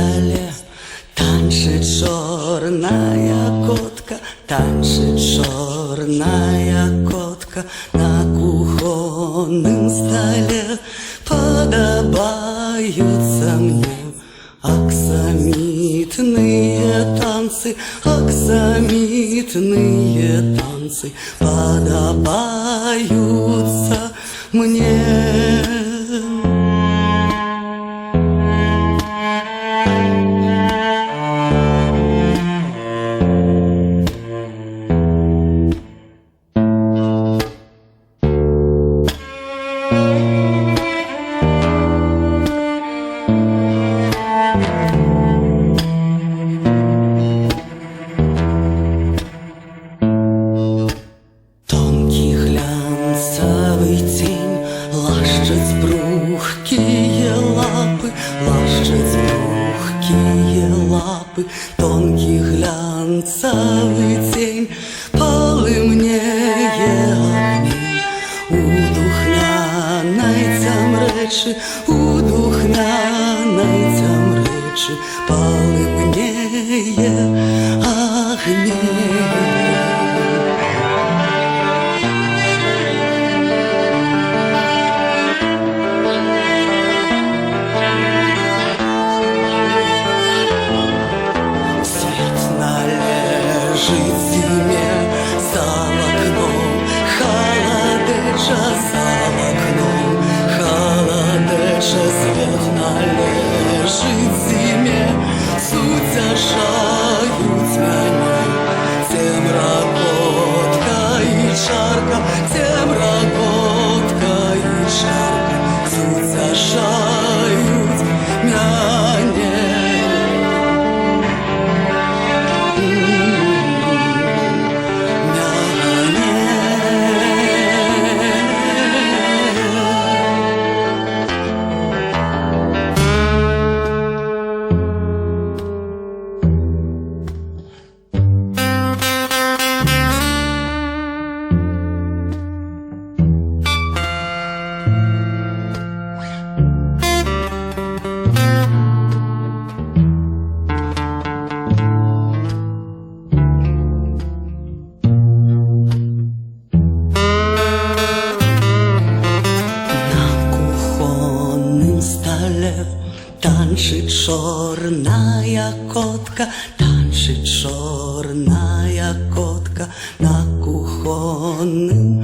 столе танцит черная котка, танцит черная котка на кухонном столе. Подобаются мне аксамитные танцы, аксамитные танцы подобаются мне. Лашчаць брухкие лапы, лашчаць брухкие лапы, тонкий глянцевый тень полымнее огней. У духмяной цямречы, у духмяной цямречы полымнее огней. Жить зиме за окном, холодеча за окном, холодеча свет належит зиме, сутяшают меня. Тем ракотка и чарка, тем ракотка и чарка сутяшают меня. Танцит черная котка, танцит черная котка на кухонном